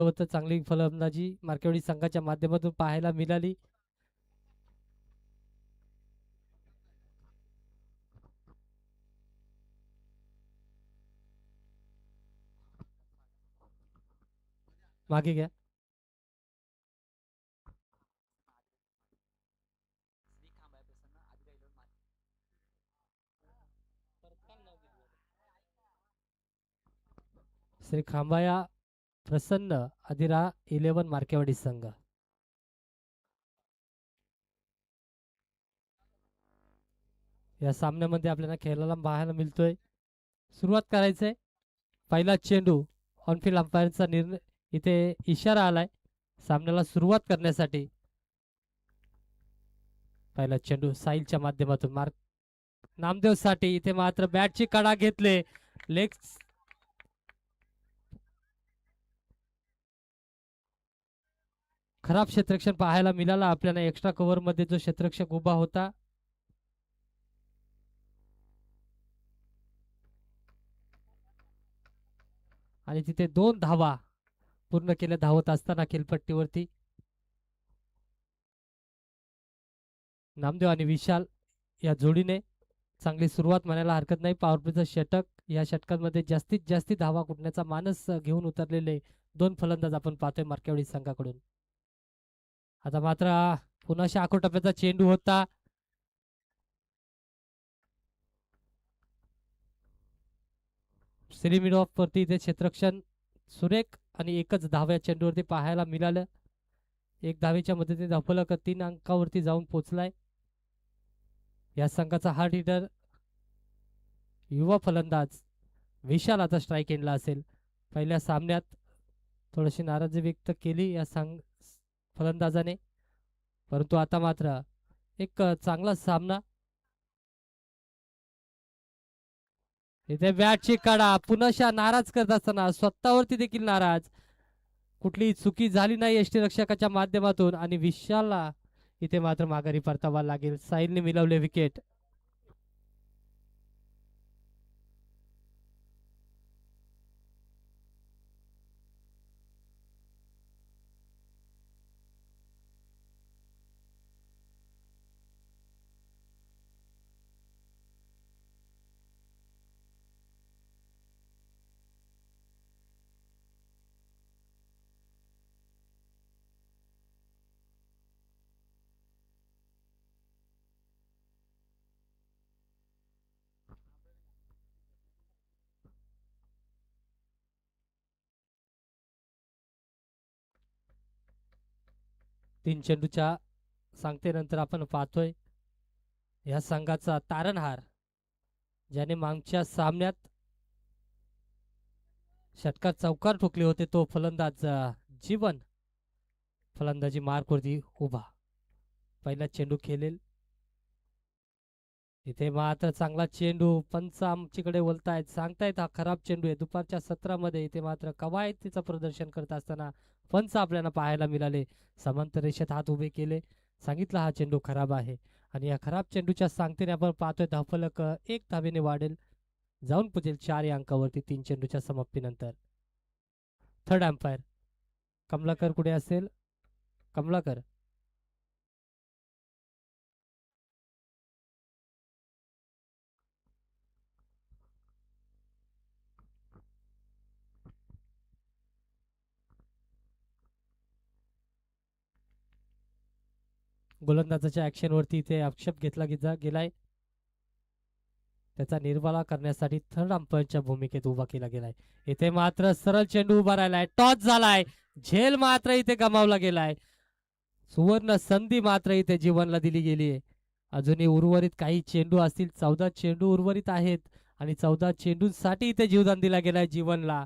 चांगली फलंदाजी मार्केवाडी संघाच्या माध्यमातून पाहायला मिळाली. मागे घ्या. श्री खांबाया प्रसन्न अधिरा 11 मार्केवाडी संघ. या सामन्यामध्ये आपल्याला खेळायला पाहायला मिळतोय. सुरुवात करायचंय. पहिला चेंडू ऑनफिल्ड अंपायरचा निर्णय इथे इशारा आलाय सामन्याला सुरुवात करण्यासाठी. पहिला चेंडू साहिलच्या माध्यमातून मार्क नामदेव साठी. इथे मात्र बॅटची कडा घेतले. लेग खराब क्षेत्ररक्षण पाहायला मिळाला आपल्याला. एक्स्ट्रा कव्हर मध्ये जो क्षेत्ररक्षक उभा होता आणि तिथे 2 धावा पूर्ण केल्या धावत असताना खेळपट्टीवरती नामदेव आणि विशाल या जोडीने चांगली सुरुवात म्हणायला हरकत नाही. पॉवर प्लेचं षटक. या षटकांमध्ये जास्तीत जास्त धावा कुठण्याचा मानस घेऊन उतरलेले 2 फलंदाज आपण पाहतोय मार्केवाडी संघाकडून. आता मात्र पुन्हा शाखो टप्प्याचा चेंडू होता. मिड ऑफ वरती इथे क्षेत्ररक्षण सुरेख आणि एकच धाव्या चेंडूवरती पाहायला मिळालं. 1 धावेच्या मदतीने धावफलक 3 अंकावरती जाऊन पोहोचलाय. या संघाचा हार्ड हिटर युवा फलंदाज विशाल आता स्ट्राईक एंडला असेल. पहिल्या सामन्यात थोडीशी नाराजी व्यक्त केली या फलंदाजाने, परंतु आता मात्र एक चांगला सामना. इथे बॅटची काढा पुन्हा नाराज करत असताना स्वतःवरती देखील नाराज. कुठलीही चुकी झाली नाही यष्टीरक्षकाच्या माध्यमातून आणि विशालला इथे मात्र माघारी परतावा लागेल. साहिलने मिळवले विकेट. तीन चेंडूच्या सांगतेनंतर आपण पाहतोय या संघाचा तारणहार, ज्याने मागच्या सामन्यात षटकार चौकार ठोकले होते, तो फलंदाज जीवन फलंदाजी मार्कवरती उभा. पहिला चेंडू खेळेल. इथे मात्र चांगला चेंडू. पंच आमच्याकडे बोलतायत, सांगतायत हा खराब चेंडू आहे. दुपारच्या सत्रामध्ये इथे मात्र कवायतीचं प्रदर्शन करत असताना पंच आपल्याला पाहायला मिळाले. समांतर रेषेत हात उभे केले, सांगितलं हा चेंडू खराब आहे. आणि या खराब चेंडूच्या सांगतेने आपण पाहतोय धावफलक 1 धावेने वाढेल, जाऊन पुजेल 4 या अंकावरती 3 चेंडूच्या समाप्तीनंतर. थर्ड अंपायर कमलाकर कुठे असेल? कमलाकर गोलंदाजाच्या ऍक्शन वरती इथे आक्षेप घेतला गेलाय. त्याचा निर्वाळा करण्यासाठी थर्ड अंपायरच्या भूमिकेत उभा केला गेलाय. इथे मात्र सरळ चेंडू उभा राहिलाय, टॉस झालाय, झेल मात्र इथे गमावला गेलाय. सुवर्ण संधी मात्र इथे जीवनला दिली गेली आहे. अजूनही उर्वरित काही चेंडू असतील, 14 चेंडू उर्वरित आहेत आणि 14 चेंडूंसाठी इथे जीवदान दिला गेलाय जीवनला.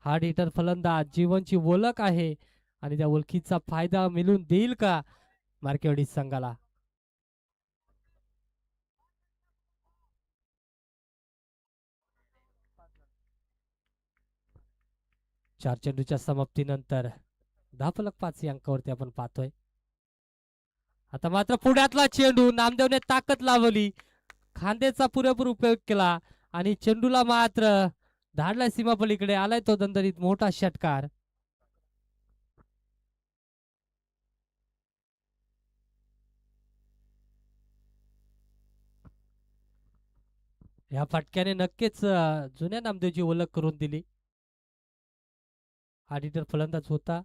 हार्ड हिटर फलंदाज जीवनची ओळख आहे आणि त्या ओळखीचा फायदा मिळून देईल का मार्केवाडी संघाला? चार चेंडूच्या समाप्तीनंतर धावफलक 5 या अंकावरती आपण पाहतोय. आता मात्र पुढ्यातला चेंडू, नामदेवने ताकद लावली, खांद्याचा पुरेपूर उपयोग केला आणि चेंडूला मात्र धाडला सीमा पलीकडे. आलाय तो दंदरीत मोठा षटकार. ह्या फटक्याने नक्कीच जुन्या नामदेवची ओळख करून दिली. ऑडिटर फलंदाज होता.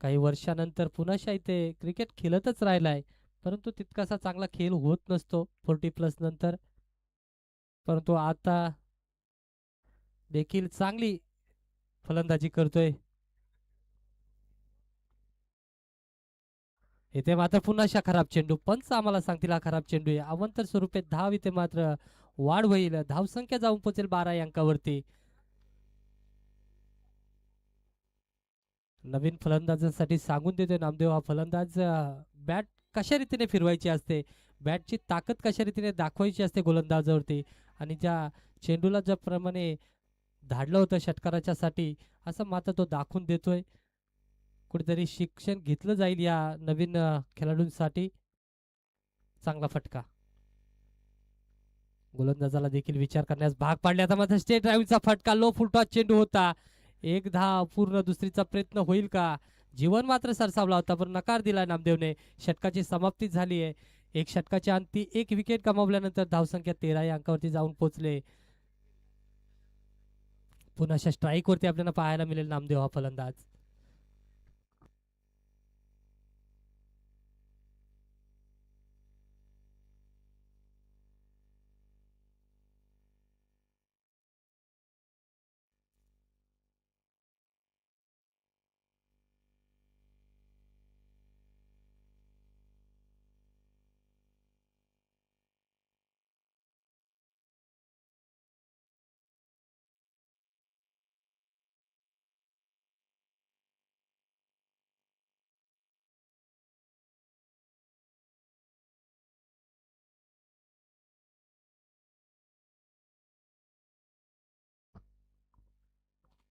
काही वर्षानंतर पुन्हा इथे क्रिकेट खेळतच राहिलाय, परंतु तितकासा चांगला खेळ होत नसतो 40+ नंतर. परंतु आता देखील चांगली फलंदाजी करतोय. इथे मात्र पुन्हा खराब चेंडू. पंच आम्हाला सांगतील हा खराब चेंडू आहे. अवंतर स्वरूपात धाव इथे मात्र वाढ होईल. धावसंख्या जाऊन पोहोचेल 12 अंकावरती. नवीन फलंदाजांसाठी सांगून देतोय नामदेव हा फलंदाज बॅट कशा रीतीने फिरवायची असते, बॅटची ताकद कशा रीतीने दाखवायची असते गोलंदाजावरती, आणि ज्या चेंडूला ज्याप्रमाणे धाडलं होतं षटकाराच्या साठी, असं मात्र तो दाखवून देतोय. कुठेतरी शिक्षण घेतलं जाईल या नवीन खेळाडूंसाठी. चांगला फटका. गोलंदाजाला देखील विचार करण्यास भाग पाडले. आता मात्र स्टेट ड्राईव्हचा फटका, लो फुलटॉस चेंडू होता. एक धाव पूर्ण दुसरीचा प्रयत्न होईल का? जीवन मात्र सरसावला होता, पण नकार दिला नामदेवने. षटकाची समाप्ती झाली आहे. एक षटकाच्या अंती एक विकेट गमावल्यानंतर धावसंख्या 13 या अंकावरती जाऊन पोहोचले. पुन्हा स्ट्राईक वरती आपल्याला पाहायला मिळेल नामदेव हा फलंदाज.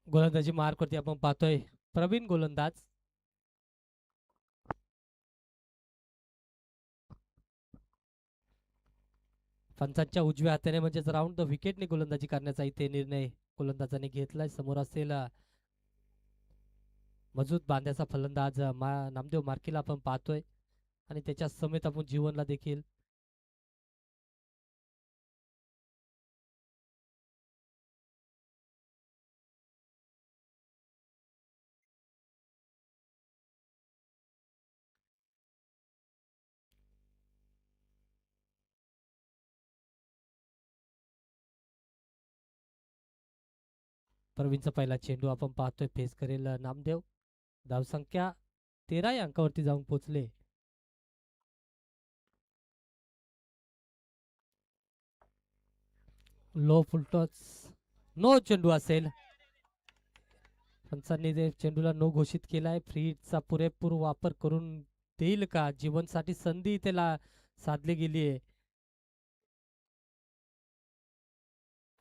गोलंदाजी मार्क वरती आपण पाहतोय प्रवीण गोलंदाज. पंचांच्या उजव्या हाताने म्हणजेच राऊंड द विकेटने गोलंदाजी करण्याचा इथे निर्णय गोलंदाजाने घेतलाय. समोर असेल मजबूत बांध्याचा फलंदाज नामदेव मार्कीला आपण पाहतोय, आणि त्याच्या समेत आपण जीवनला देखील. प्रवीणचा पहिला चेंडू आपण पाहतोय, फेस करेल नामदेव. धावसंख्या 13 या अंकावरती जाऊन पोहोचले. लो फुलटॉस, नो चेंडू असेल. पंचांनी चेंडूला नो घोषित केलाय. फ्रीचा पुरेपूर वापर करून देईल का? जीवनसाठी संधी त्याला साधली गेली आहे.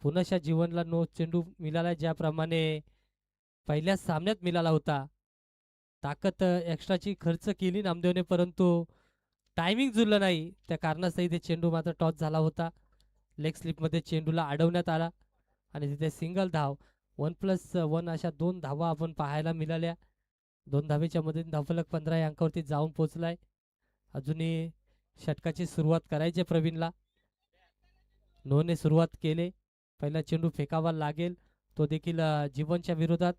पुन्हा जीवनला नो चेंडू मिळाला, ज्याप्रमाणे पहिल्या सामन्यात मिळाला होता. ताकद एक्स्ट्राची खर्च केली नामदेवने, परंतु टायमिंग जुळलं नाही. त्या कारणास्तव ते चेंडू मात्र टॉस झाला होता. लेग स्लिपमध्ये चेंडूला अडवण्यात आला आणि तिथे सिंगल धाव. 1+1 अशा 2 धावा आपण पाहायला मिळाल्या. 2 धावेच्या मधून धावफलक 15 या अंकावरती जाऊन पोहोचलाय. अजूनही षटकाची सुरुवात करायची प्रवीणला. नोने सुरुवात केले. पहिला चेंडू फेकावा लागेल, तो देखील जीवनच्या विरोधात.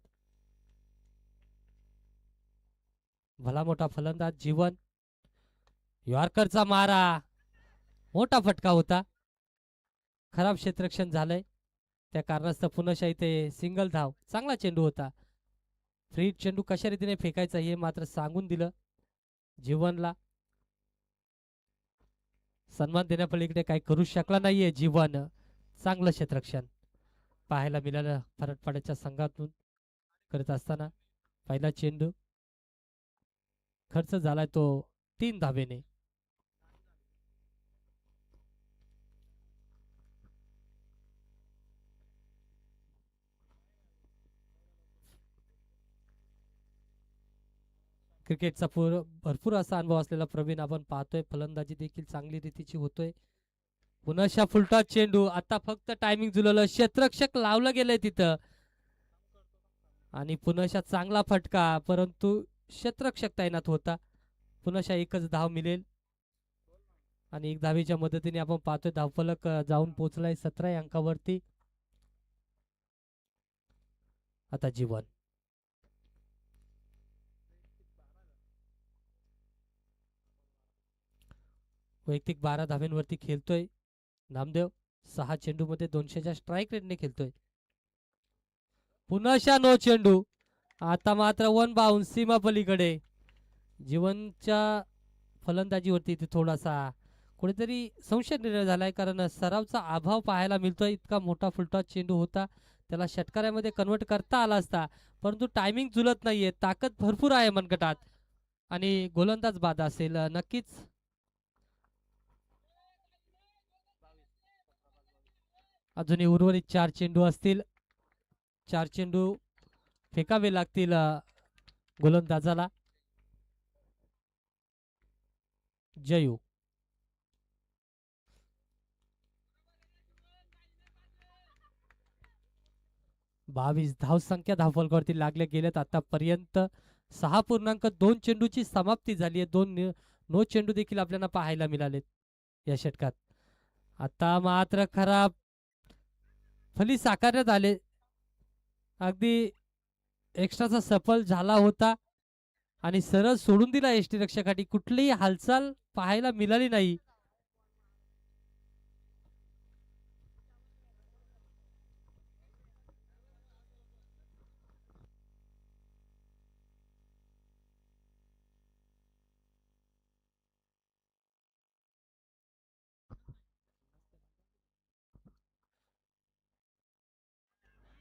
भला मोठा फलंदाज जीवन. यॉर्करचा मारा, मोठा फटका होता. खराब क्षेत्ररक्षण झालंय, त्या कारणास्तव पुन्हा इथे सिंगल धाव. चांगला चेंडू होता. फ्री चेंडू कशा रीतीने फेकायचा हे मात्र सांगून दिलं जीवनला. सन्मान देण्यापलीकडे काही करू शकला नाहीये जीवन. चांगलं क्षेत्ररक्षण पाहायला मिळालं फरटपाड्याच्या संघातून करत असताना. पहिला चेंडू खर्च झालाय तो 3 धावेने. क्रिकेटचा भरपूर असा अनुभव असलेला प्रवीण आपण पाहतोय. फलंदाजी देखील चांगली रीतीची होतोय. पुन्हा फुलटॉस चेंडू. आता फक्त टायमिंग जुळवलं, क्षेत्ररक्षक लावलं गेलंय तिथं, आणि पुन्हा चांगला फटका, परंतु क्षेत्ररक्षक तैनात होता. पुन्हा एकच धाव मिळेल. आणि एक धावेच्या मदतीने आपण पाहतोय धावफलक जाऊन पोहोचलाय 17 या अंकावरती. आता जीवन वैयक्तिक 12 धाव्यांवरती खेळतोय नामदेव. 6 चेंडू मध्ये 200च्या स्ट्राईक रेटने खेळतोय. पुन्हा नो चेंडू. आता मात्र वन बाउन्स सीमा पलीकडे. जीवनच्या फलंदाजीवरती इथे थोडासा कुठेतरी संशय निर्माण झालाय, कारण सरावचा अभाव पाहायला मिळतोय. इतका मोठा फुलटॉस चेंडू होता, त्याला षटकारामध्ये कन्वर्ट करता आला असता, परंतु टायमिंग जुलत नाहीये. ताकद भरपूर आहे मनगटात आणि गोलंदाज बाद असेल नक्कीच. अजूनही उर्वरित 4 चेंडू असतील. 4 चेंडू फेकावे लागतील गोलंदाजाला. जयू 22 धावसंख्या धावफलकावरती लागले गेलेत आतापर्यंत. 6.2 चेंडूची समाप्ती झाली आहे. 2 नो चेंडू देखील आपल्याला पाहायला मिळालेत या षटकात. आता मात्र खराब फली साकारण्यात आले. अगदी एक्स्ट्राचा सफल झाला होता आणि सरळ सोडून दिला एसटी रक्षकाठी. कुठलीही हालचाल पाहायला मिळाली नाही.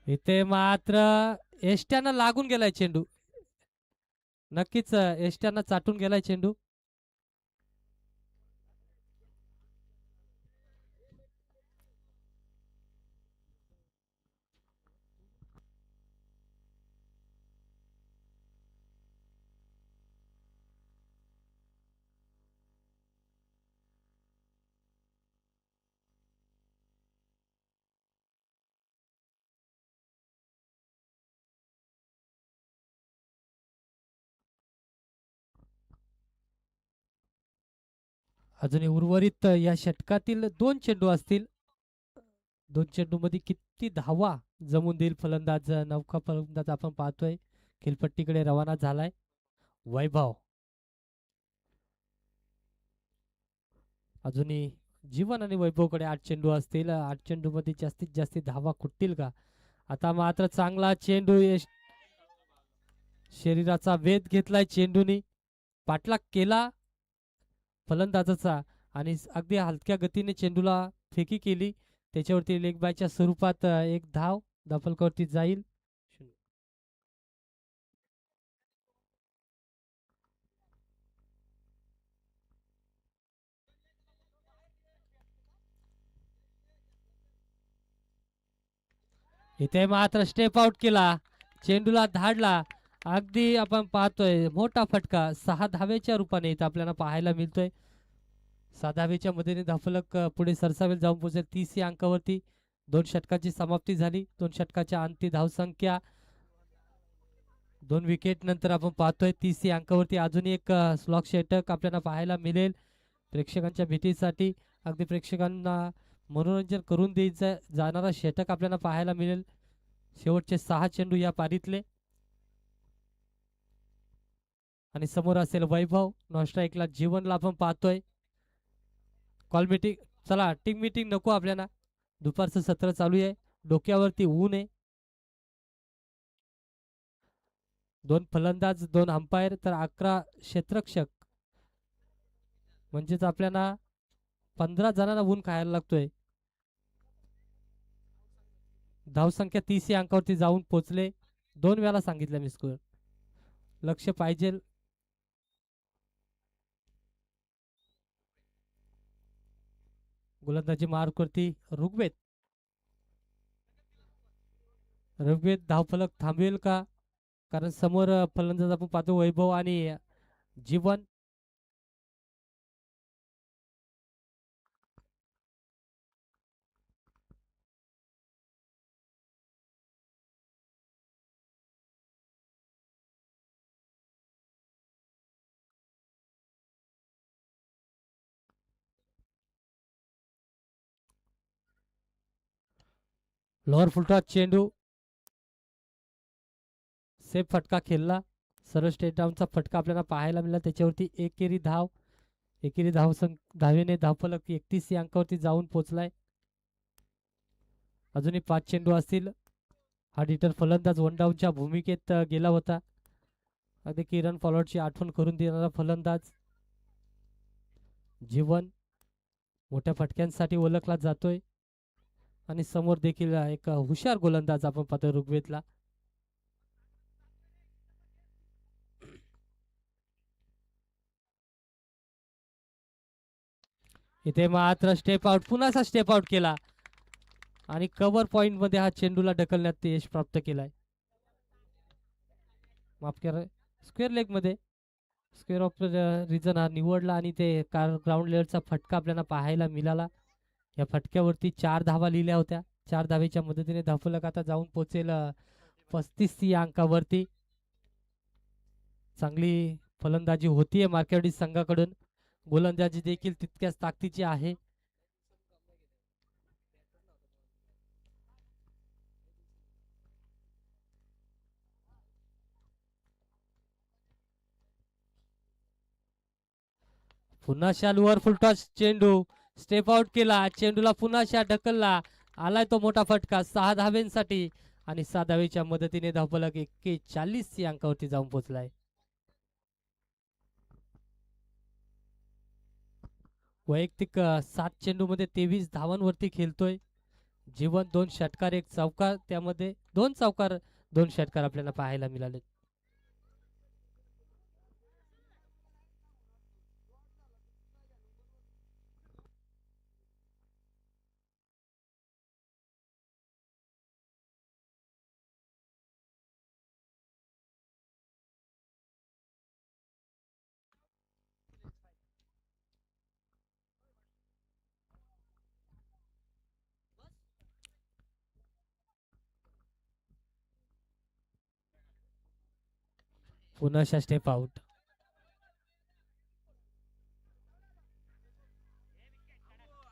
इथे मात्र एसट्यानं लागून गेलाय चेंडू. नक्कीच एसट्यानं चाटून गेलाय चेंडू. अजूनही उर्वरित या षटकातील 2 चेंडू असतील. 2 चेंडू मध्ये किती धावा जमून देईल फलंदाज नौका फलंदाज आपण पाहतोय खेळपट्टीकडे रवाना झालाय. वैभव अजूनही जीवन आणि वैभवकडे 8 चेंडू असतील. 8 चेंडू मध्ये जास्तीत जास्त धावा कुटतील का? आता मात्र चांगला चेंडू शरीराचा वेध घेतलाय चेंडूनी. पाठलाग केला फलंदाजाचा आणि अगदी हलक्या गतीने चेंडूला फेकी केली. त्याच्यावरती लेग बायच्या स्वरूपात एक धाव धावफलकावरती जाईल. इथे मात्र स्टेप आउट केला, चेंडूला धाडला. अगदी आपण पाहतोय मोठा फटका 6 धावेच्या रूपाने इथं आपल्याला पाहायला मिळतोय. 6 धावेच्या मदतीने धावफलक पुढे सरसावेल जाऊन पोहोचेल 30 या अंकावरती. 2 षटकाची समाप्ती झाली. 2 षटकाच्या अंती धावसंख्या 2 विकेट नंतर आपण पाहतोय 30 या अंकावरती अजून एक स्लॉक षटक आपल्याला पाहायला मिळेल प्रेक्षकांच्या भेटीसाठी. अगदी प्रेक्षकांना मनोरंजन करून द्यायचं जाणारा षटक आपल्याला पाहायला मिळेल. शेवटचे 6 चेंडू या पारीतले आणि समोर असेल वैभव. नॉन स्ट्राईकला जीवनला आपण पाहतोय. कॉल मीटिंग चला टीम मीटिंग नको आपल्याला. दुपारचं सत्र चालू आहे. डोक्यावरती ऊन आहे. 2 फलंदाज 2 अंपायर तर 11 क्षेत्ररक्षक म्हणजेच आपल्याला 15 जणांना ऊन खायला लागतोय. धावसंख्या 30 या अंकावरती जाऊन पोहोचले. 2 वेळा सांगितलं मी स्कोर. लक्ष पाहिजे. गोलंदाजी मार्कवरती ऋग्वेद. ऋग्वेद धावफलक थांबवेल का? कारण समोर फलंदाज आपण पाहतो वैभव आणि जीवन. लोअर फुलटॉस चेंडू सेफ फटका खेळला. सरळ स्टेट डाऊनचा फटका आपल्याला पाहायला मिळाला. त्याच्यावरती एकेरी धाव. एकेरी धावेने धावफलक 31 या अंकावरती जाऊन पोहोचलाय. अजूनही 5 चेंडू असतील. हा डिटर फलंदाज वन डाऊनच्या भूमिकेत गेला होता. अगदी किरण फॉलोअरची आठवण करून देणारा फलंदाज जीवन मोठ्या फटक्यांसाठी ओळखला जातोय. आणि समोर देखील एक हुशार गोलंदाज आपण पाहतो ऋग्वेदला. इथे मात्र स्टेप आउट, पुन्हा स्टेप आउट केला आणि कव्हर पॉइंट मध्ये हा चेंडूला ढकलण्यात यश प्राप्त केलाय. माफ करा, स्क्वेअर लेग मध्ये स्क्वेअर ऑफ रिझन हा निवडला आणि ते ग्राउंड लेवलचा फटका आपल्याला पाहायला मिळाला. या फटक्यावरती 4 धावा लिहिल्या होत्या. 4 धावेच्या मदतीने धावफलक आता जाऊन पोहोचेल 35 या अंकावरती. चांगली फलंदाजी होतीये मार्केवाडी संघाकडून. गोलंदाजी देखील तितक्याच ताकदीची आहे. पुन्हा लोअर फुलटॉस चेंडू स्टेप आउट केला. चेंडूला पुन्हा ढकलला. आलाय तो मोठा फटका 6 धावेंसाठी आणि 6 धावेच्या मदतीने धावफलक 41 या अंकावरती जाऊन पोहोचलाय. वैयक्तिक 7 चेंडू मध्ये 23 धावांवरती खेळतोय जीवन. 2 षटकार 1 चौकार, त्यामध्ये 2 चौकार 2 षटकार आपल्याला पाहायला मिळाले. पुन्हा स्टेप आउट.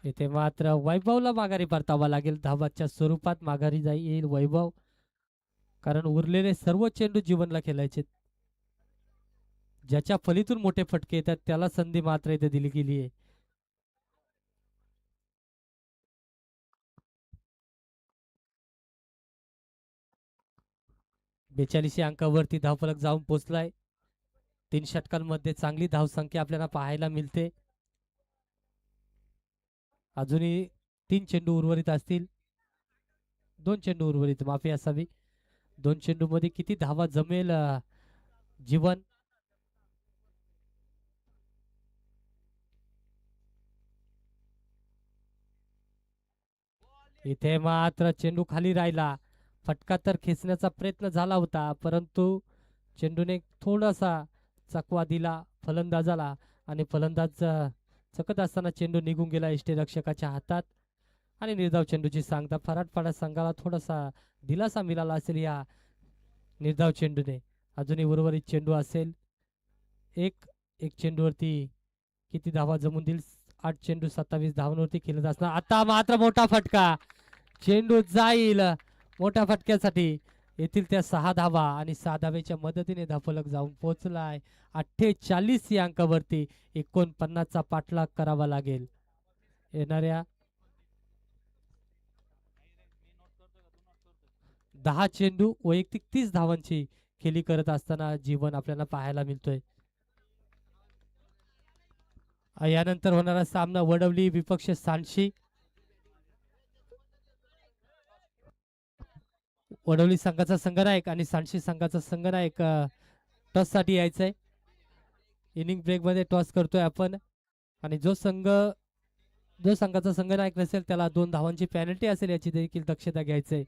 इथे मात्र वैभवला माघारी परतावा लागेल. धावाच्या स्वरूपात माघारी येईल वैभव, कारण उरलेले सर्व चेंडू जीवनला खेळायचे. ज्याच्या फलीतून मोठे फटके येतात त्याला संधी मात्र इथे दिली गेली आहे. बेचाळीस अंकावरती धावफलक जाऊन पोहोचलाय. 3 षटकांमध्ये चांगली धावसंख्या आपल्याला पाहायला मिळते. अजूनही 3 चेंडू उर्वरित असतील. 2 चेंडू उर्वरित, माफी असावी. 2 चेंडू मध्ये किती धावा जमेल जीवन. इथे मात्र चेंडू खाली राहिला. फटका तर खेचण्याचा प्रयत्न झाला होता, परंतु चेंडूने थोडासा चकवा दिला फलंदाजाला आणि फलंदाज चकत असताना चेंडू निघून गेला यष्टीरक्षकाच्या हातात. आणि निर्धाव चेंडूची सांगता फराटपाडा संघाला थोडासा दिलासा मिळाला असेल या निर्धाव चेंडूने. अजूनही उर्वरित चेंडू असेल. एक एक चेंडूवरती किती धावा जमून देईल. 8 चेंडू 27 धावांवरती खेळत असणार. आता मात्र मोठा फटका, चेंडू जाईल मोठ्या फटक्यासाठी. येथील त्या 6 धावा आणि 6 धावेच्या मदतीने धावफलक जाऊन पोहोचलाय 48 या अंकावरती. 49चा पाठलाग करावा लागेल. येणाऱ्या 10 चेंडू वैयक्तिक 30 धावांची खेळी करत असताना जीवन आपल्याला पाहायला मिळतोय. यानंतर होणारा सामना वडवली विपक्ष सांडशी. वडवली संघाचा संघनायक आणि सांडशी संघाचा संघनायक टॉस साठी यायचंय. इनिंग ब्रेक मध्ये टॉस करतोय आपण आणि जो संघाचा संघनायक नसेल त्याला 2 धावांची पेनल्टी असेल याची देखील दक्षता घ्यायचंय.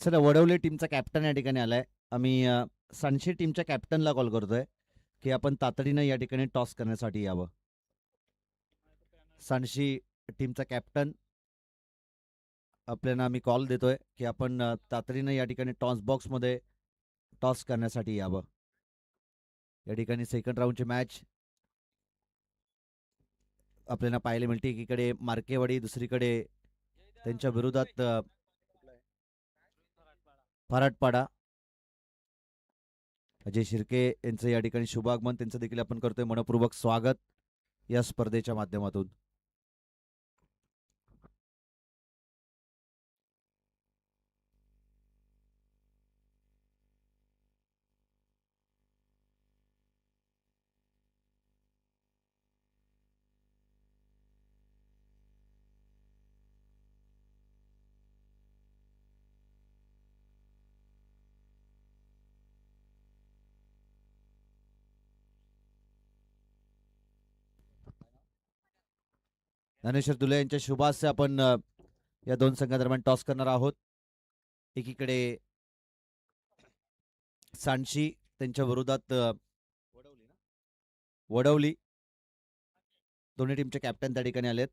चला, वडवले टीमचा कॅप्टन या ठिकाणी आलाय. आम्ही सांडशी टीमच्या कॅप्टनला कॉल करतोय की आपण तातडीनं या ठिकाणी टॉस करण्यासाठी यावं. सांडशी टीमचा कॅप्टन आपल्याला आम्ही कॉल देतोय की आपण तातडीनं या ठिकाणी टॉस बॉक्समध्ये टॉस करण्यासाठी यावं. या ठिकाणी सेकंड राऊंडची मॅच आपल्याला पाहायला मिळते. एकीकडे मार्केवाडी, दुसरीकडे त्यांच्या विरोधात फराटपाडा. अजय शिर्के यांचं या ठिकाणी शुभागमन त्यांचं देखील आपण करतोय. मनपूर्वक स्वागत या स्पर्धेच्या माध्यमातून. ज्ञानेश्वर दुले यांच्या शुभास्य आपण या दोन संघादरम्यान टॉस करणार आहोत. एकीकडे सांडशी त्यांच्या विरोधात वडवली. दोन्ही टीमचे कॅप्टन त्या ठिकाणी आलेत.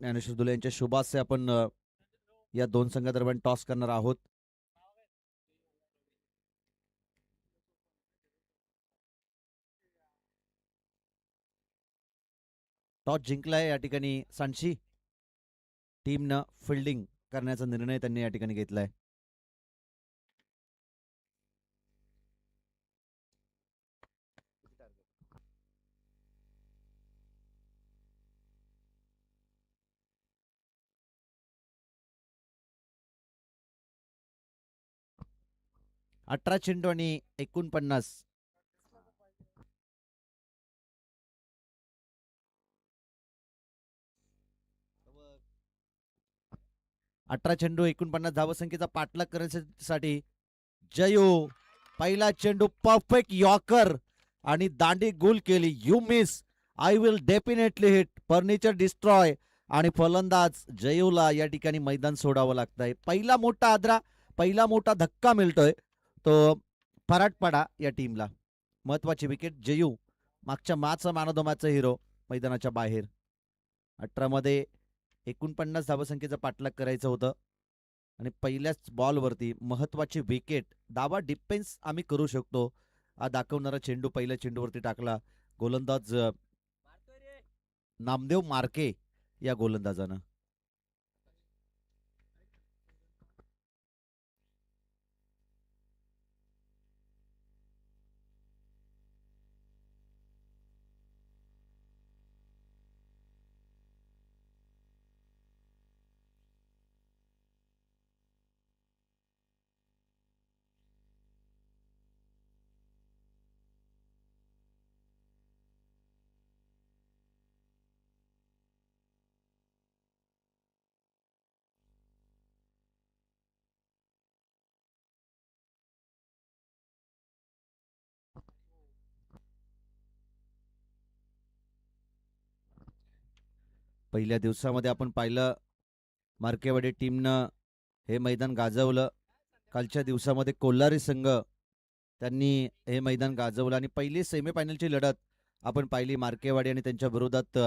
ज्ञानेश्वर दुले यांच्या शुभास्य आपण या दोन संघादरम्यान टॉस करणार आहोत. टॉस जिंकलाय या ठिकाणी सांडशी टीमनं फिल्डिंग करण्याचा निर्णय त्यांनी या ठिकाणी घेतलाय. अठरा चेंडू आणि 49. 18 चेंडू 49 धावसंख्येचा पाठलाग करण्यासाठी जयू पहिला चेंडू परफेक्ट यॉर्कर आणि दांडी गोल केली. You miss, I will definitely hit, furniture destroy. आणि फलंदाज जयूला या ठिकाणी मैदान सोडावं लागतंय. पहिला मोठा आदरा, पहिला मोठा धक्का मिळतोय तो फराटपाडा या टीमला. महत्वाची विकेट जयू, मागच्या मॅचचा मॅन ऑफ द मॅचचा हिरो, मैदानाच्या बाहेर. 18 मध्ये 49 धावसंख्येचा पाठलाग करायचं होतं आणि पहिल्याच बॉलवरती महत्वाची विकेट. दावा डिफेन्स आम्ही करू शकतो हा दाखवणारा चेंडू पहिल्या चेंडूवरती टाकला गोलंदाज नामदेव मार्के या गोलंदाजानं. पहिल्या दिवसामध्ये आपण पाहिलं मार्केवाडी टीमनं हे मैदान गाजवलं. कालच्या दिवसामध्ये कोल्हारी संघ त्यांनी हे मैदान गाजवलं आणि पहिली सेमीफायनलची लढत आपण पाहिली मार्केवाडी आणि त्यांच्या विरोधात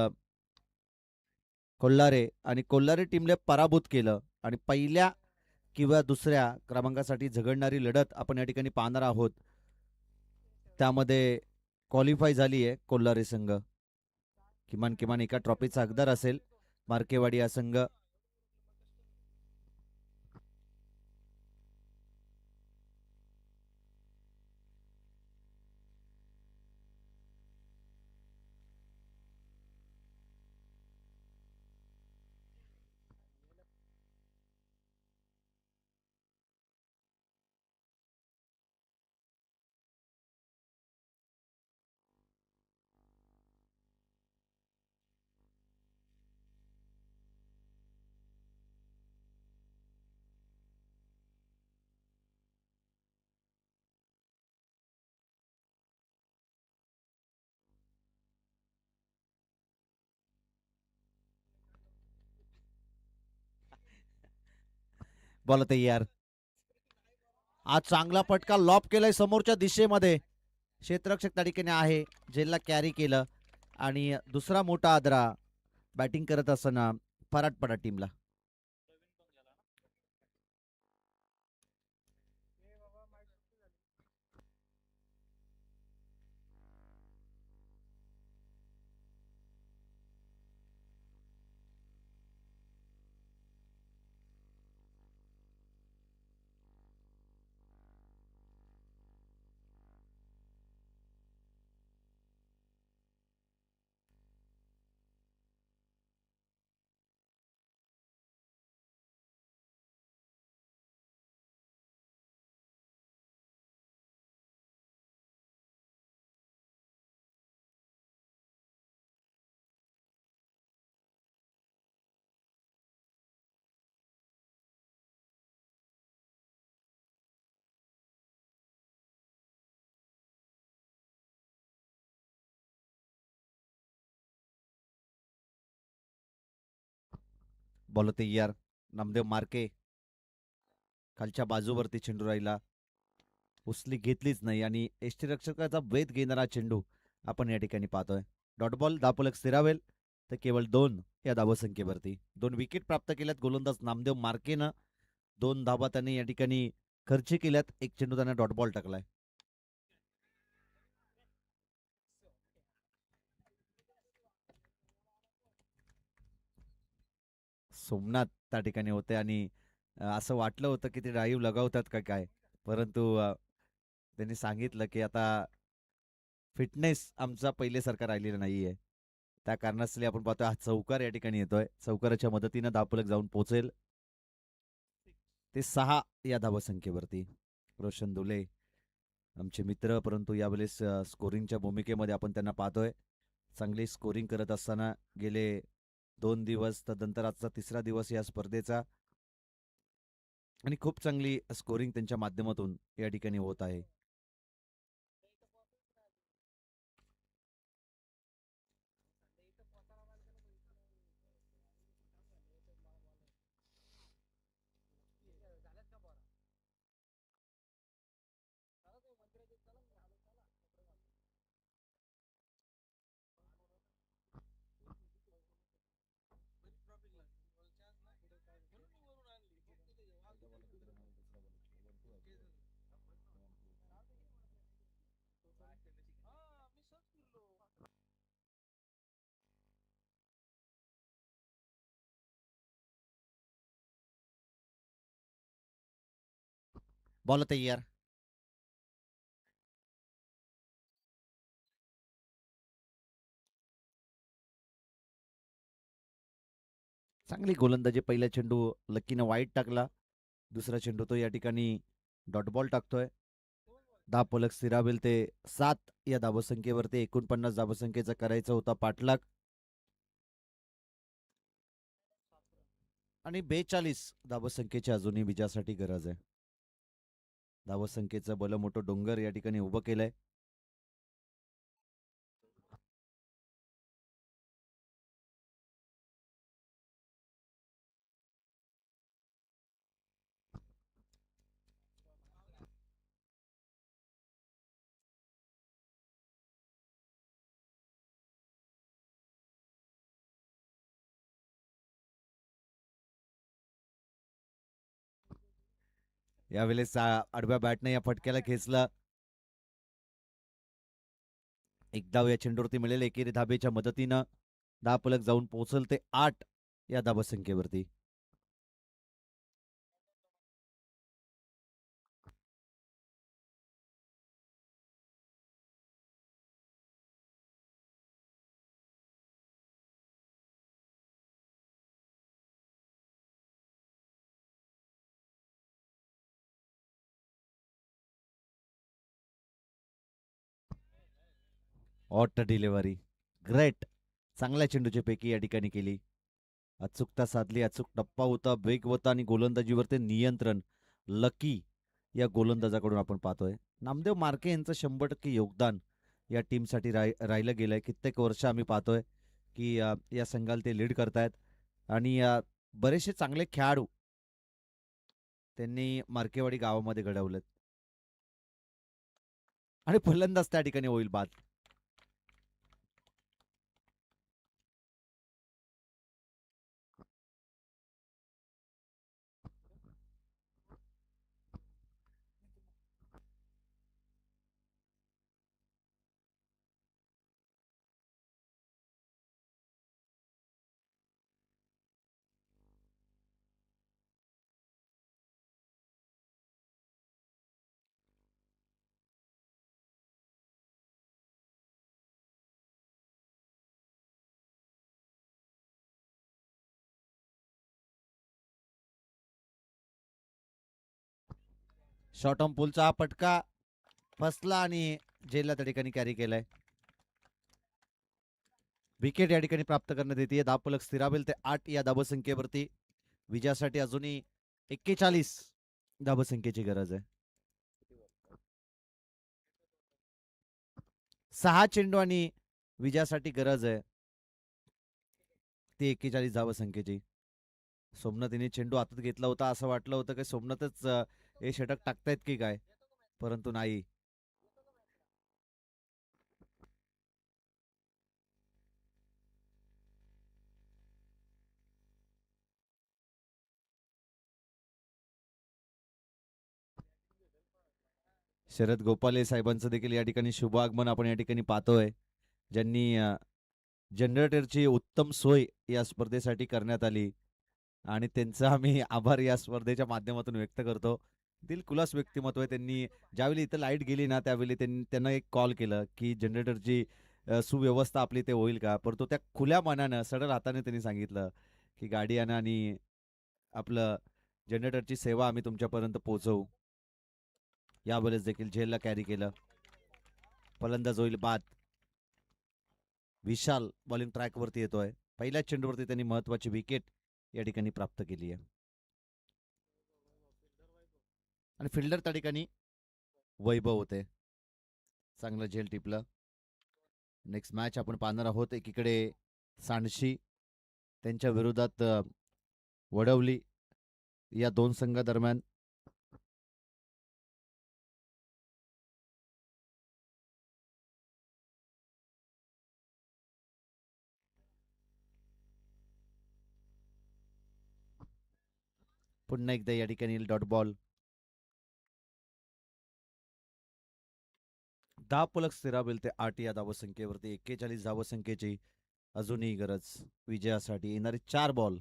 कोल्हारे, आणि कोल्हारे टीमने पराभूत केलं. आणि पहिल्या किंवा दुसऱ्या क्रमांकासाठी झगडणारी लढत आपण या ठिकाणी पाहणार आहोत. त्यामध्ये क्वालिफाय झाली आहे कोल्हारी संघ. किमान किमान एका ट्रॉफीचा हकदार असेल मार्केवाडी हा संघ. बोला तयार. आज चांगला फटका लॉप केलाय समोरच्या दिशेमध्ये. क्षेत्ररक्षक त्या ठिकाणी आहे, झेलला कॅरी केलं आणि दुसरा मोठा आदरा बॅटिंग करत असताना फराटपडा टीमला. बॉल तयार. नामदेव मार्के खालच्या बाजूवरती चेंडू राहिला, उचली घेतलीच नाही आणि यष्टीरक्षकाचा वेध घेणारा चेंडू आपण या ठिकाणी पाहतोय. डॉट बॉल धापलक स्थिरावेल तर केवळ 2 या धावसंख्येवरती. 2 विकेट प्राप्त केल्यात गोलंदाज नामदेव मार्केनं. 2 धावा त्यांनी या ठिकाणी खर्ची केल्यात. एक चेंडू त्यांना डॉट बॉल टाकलाय. सोमनाथ त्या ठिकाणी होते आणि असं वाटलं होतं की ते ड्राईव्ह लगावतात का काय, परंतु त्यांनी सांगितलं की आता फिटनेस आमचा पहिल्यासारखा राहिलेला नाहीये. त्या कारणास्तव आपण पाहतोय हा चौकार या ठिकाणी येतोय. चौकाराच्या मदतीनं धावफलक जाऊन पोहोचेल ते 6 या धावसंख्येवरती. रोशन दुले आमचे मित्र, परंतु यावेळेस स्कोरिंगच्या भूमिकेमध्ये आपण त्यांना पाहतोय. चांगली स्कोरिंग करत असताना गेले 2 दिवस, तदनंतर आजचा 3रा दिवस या स्पर्धेचा आणि खूप चांगली स्कोरिंग त्यांच्या माध्यमातून या ठिकाणी होत आहे. बॉल तयार. चांगली गोलंदाजी. पहिला चेंडू लकीनं वाईट टाकला. दुसरा चेंडू तो या ठिकाणी डॉट बॉल टाकतोय. धावफलक स्थिरावेल ते 7 या धावसंख्येवरती. 49 धावसंख्येचा करायचा होता पाठलाग आणि 42 धावसंख्येची अजूनही विजयासाठी गरज आहे. धावसंख्येचं भलं मोठं डोंगर या ठिकाणी उभं केलंय. यावेळेस आडव्या बॅटने या फटक्याला खेचलं. एक धाव या चेंडूवरती मिळेल एकेरी धाबेच्या मदतीनं. धावफलक जाऊन पोहोचल ते 8 या धावसंख्येवरती. ऑट डिलिव्हरी ग्रेट. चांगल्या चेंडूची पैकी या ठिकाणी केली. अचूकता साधली, अचूक टप्पा होता, वेग होता आणि गोलंदाजीवरती नियंत्रण लकी या गोलंदाजाकडून आपण पाहतोय. नामदेव मार्के यांचं 100% योगदान या टीमसाठी राहिलं गेलंय. कित्येक वर्ष आम्ही पाहतोय की या संघाला ते लीड करतायत आणि बरेचसे चांगले खेळाडू त्यांनी मार्केवाडी गावामध्ये घडवलेत. आणि फलंदाज त्या ठिकाणी होईल बाद. शॉर्ट ऑन पुलचा हा पटका फसला आणि झेलला त्या ठिकाणी कॅरी केलाय. विकेट या ठिकाणी प्राप्त करण्यात येते. धावफलक स्थिरावेल ते 8 या धावसंख्येवरती. विजयासाठी अजूनही 41 धावसंख्येची गरज आहे. 6 चेंडू आणि विजयासाठी गरज आहे ती 41 धावसंख्येची. सोमनाथने चेंडू हातात घेतला होता, असं वाटलं होतं की सोमनाथच हे षटक टाकतायत की काय, परंतु नाही. शरद गोपाले साहेबांचं देखील या ठिकाणी शुभ आगमन आपण या ठिकाणी पाहतोय, ज्यांनी जनरेटरची उत्तम सोय या स्पर्धेसाठी करण्यात आली आणि त्यांचा आम्ही आभार या स्पर्धेच्या माध्यमातून व्यक्त करतो. दिलखुलास व्यक्तिमत्व आहे. त्यांनी ज्यावेळी इथं लाईट गेली ना त्यावेळी त्यांना एक कॉल केलं की जनरेटरची सुव्यवस्था आपली ते होईल का, परंतु त्या खुल्या मनानं सरळ हाताने त्यांनी सांगितलं की गाडी आणा आणि आपलं जनरेटरची सेवा आम्ही तुमच्यापर्यंत पोहोचवू. यावेळेस देखील झेलला कॅरी केलं. फलंदाज होईल बाद. विशाल बॉलिंग ट्रॅक वरती येतोय. पहिल्याच चेंडूवरती त्यांनी महत्वाची विकेट या ठिकाणी प्राप्त केली आहे आणि फिल्डर त्या ठिकाणी वैभव होते. चांगलं झेल टिपलं. नेक्स्ट मॅच आपण पाहणार आहोत. एकीकडे सांडशी त्यांच्या विरोधात वडवली या दोन संघादरम्यान पुन्हा एकदा या ठिकाणी डॉट बॉल. धावफलक स्थिरावेल ते 8 या धावसंख्येवरती. 41 धावसंख्येची अजूनही गरज विजयासाठी. येणारे 4 बॉल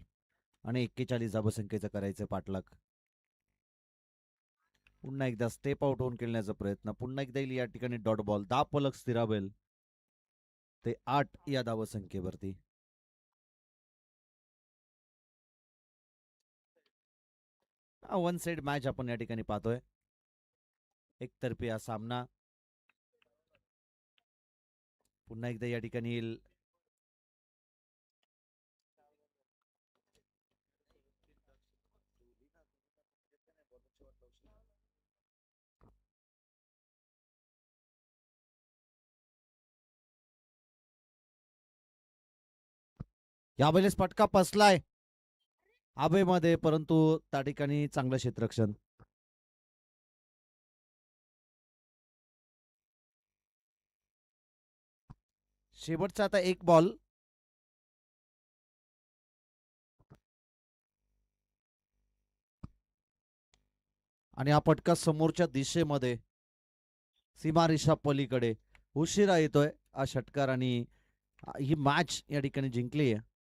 आणि 41 धावसंख्येचं करायचं पाठलाग. पुन्हा एकदा स्टेप आउट होऊन खेळण्याचा प्रयत्न. पुन्हा एकदा या ठिकाणी डॉट बॉल. धावफलक स्थिरावेल ते 8 या धावसंख्येवरती. वन साइड मॅच आपण या ठिकाणी पाहतोय. एकतर्फी हा सामना. पुन्हा एकदा या ठिकाणी यावेळेस फटका फसलाय आबेमध्ये, परंतु त्या ठिकाणी चांगलं क्षेत्ररक्षण. शेवटचा आता एक बॉल. आणि हा फटका समोरच्या दिशेमध्ये सीमारेषा पलीकडे उशिरा येतोय हा षटकार आणि ही मॅच या ठिकाणी जिंकली आहे.